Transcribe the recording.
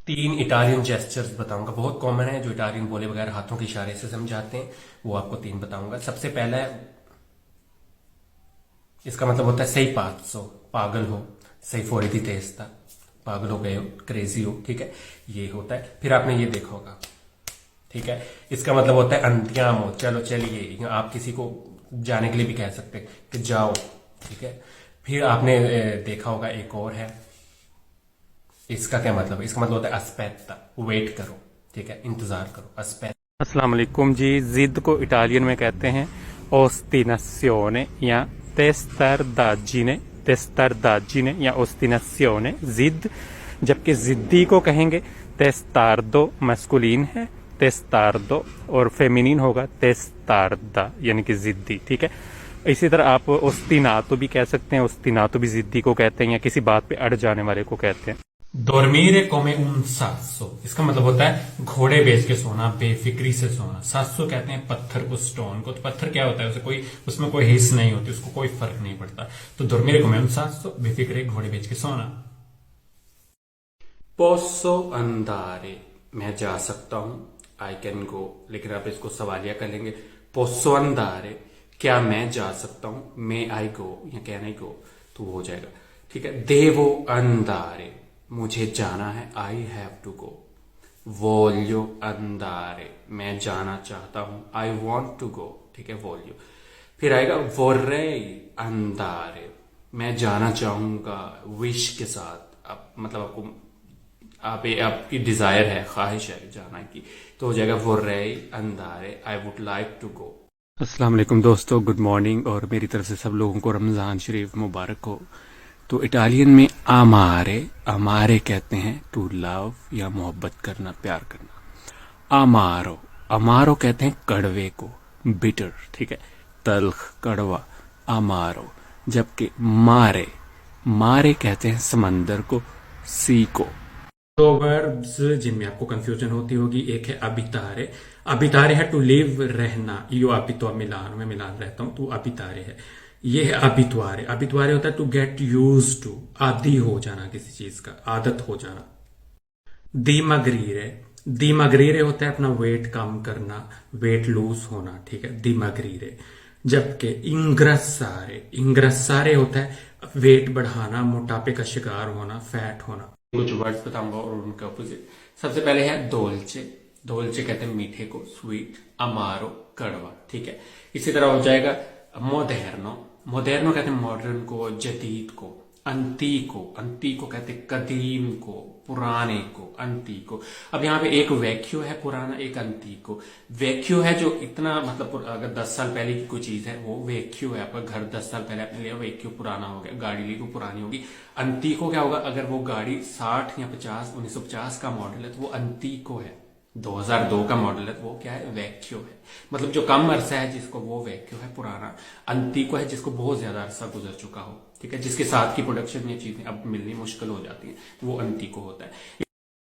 तीन Italian gestures बताऊंगा, बहुत कॉमन है, जो इटालियन बोले बगैर हाथों के इशारे से समझाते हैं, वो आपको तीन बताऊंगा। सबसे पहला है, इसका मतलब होता है sei pazzo, पागल हो, sei fuori di testa, पागल हो गए हो, क्रेजी हो, ठीक है, ये होता है। फिर आपने ये देखा होगा, ठीक है, इसका मतलब होता है अंतियामो, चलो चलिए, या आप किसी को जाने के लिए भी कह सकते हैं कि जाओ, ठीक है। फिर आपने देखा होगा एक और है, इसका क्या मतलब है, इसका मतलब होता है aspetta, वेट करो, ठीक है, इंतजार करो, aspetta। अस्सलाम वालेकुम जी। जिद को इटालियन में कहते हैं ओस्टिनासियोने या तेस्तारदाजीने, तेस्तारदाजीने या ओस्टिनासियोने, जिद। जबकि जिद्दी को कहेंगे तेस्तार्दो, मस्कुलिन है तेस्तार्दो, और फेमिनिन होगा तेस्तारदा, यानी कि जिद्दी, ठीक है। इसी तरह आप ओस्तिनातो भी कह सकते हैं, ओस्तिनातो भी जिद्दी को कहते हैं, या किसी बात पे अड़ जाने वाले को कहते हैं। dormire come un sasso, इसका मतलब होता है घोड़े बेच के सोना, बेफिक्री से सोना। सासो कहते हैं पत्थर को, स्टोन को। तो पत्थर क्या होता है, उसे कोई, उसमें कोई हिस्स नहीं होती, उसको कोई फर्क नहीं पड़ता। तो dormire come un sasso, Befikre घोड़े बेच के सोना। posso andare, मैं जा सकता हूं, I can go, लेकिन आप इसको सवालिया कर लेंगे, posso andare, क्या मैं जा सकता हूं, may I go या can I go, तो वो हो जाएगा, ठीक है। devo andare, मुझे जाना है, I have to go. voglio andare, मैं जाना चाहता हूं, आई वॉन्ट टू गो, ठीक है, voglio। फिर आएगा vorrei andare, मैं जाना चाहूंगा, विश के साथ। अब मतलब आपकी डिजायर है, ख्वाहिश है जाना की, तो हो जाएगा vorrei andare, I would like to go. अस्सलाम वालेकुम दोस्तों, गुड मॉर्निंग, और मेरी तरफ से सब लोगों को रमजान शरीफ मुबारक हो। तो इटालियन में अमारे, अमारे कहते हैं टू लव या मोहब्बत करना, प्यार करना। अमारो, अमारो कहते हैं कड़वे को, बिटर, ठीक है, तल्ख, कड़वा, अमारो। जबकि मारे, मारे कहते हैं समंदर को, सी को। दो वर्ब्स जिनमें आपको कंफ्यूजन होती होगी, एक है अबितारे, अबितारे है टू लिव, रहना, यो अबितो मिलान, मैं मिलान रहता हूं, तो अबितारे है। ये है अबितुआरे, अबितुआरे होता है टू गेट यूज टू, आदी हो जाना किसी चीज का, आदत हो जाना। दिमग्रीरे, दिमग्रीरे होता है अपना वेट कम करना, वेट लूज होना, ठीक है, दिमग्रीरे। जबकि इंग्रसारे, इंग्रसारे होता है वेट बढ़ाना, मोटापे का शिकार होना, फैट होना। कुछ वर्ड्स बताऊंगा और उनका अपोजिट। सबसे पहले है दोल्चे, दोल्चे कहते हैं मीठे को, स्वीट। अमारो, कड़वा, ठीक है। इसी तरह हो जाएगा मोदेर्नो, मोदेर्नो कहते हैं मॉडर्न को, जदीद को। अंतीको, अंतीको कहते हैं कदीम को, पुराने को, अंतीको। अब यहाँ पे एक वैक्यू है पुराना, एक अंतीको। वैक्यू है जो इतना, मतलब अगर 10 साल पहले की कोई चीज है वो वैक्यू है। आपका घर 10 साल पहले आपने लिया, वैक्यू पुराना हो गया, गाड़ी ली तो पुरानी होगी। अंतीको क्या होगा, अगर वो गाड़ी 60 या 50, 1950 का मॉडल है तो वो अंतीको है। 2002 का मॉडल है तो वो क्या है, वैक्यू है। मतलब जो कम अरसा है जिसको, वो वैक्यू है पुराना। अंतीको है जिसको बहुत ज्यादा अरसा गुजर चुका हो, ठीक है, जिसके साथ की प्रोडक्शन ये चीजें अब मिलनी मुश्किल हो जाती है, वो अंतीको होता है।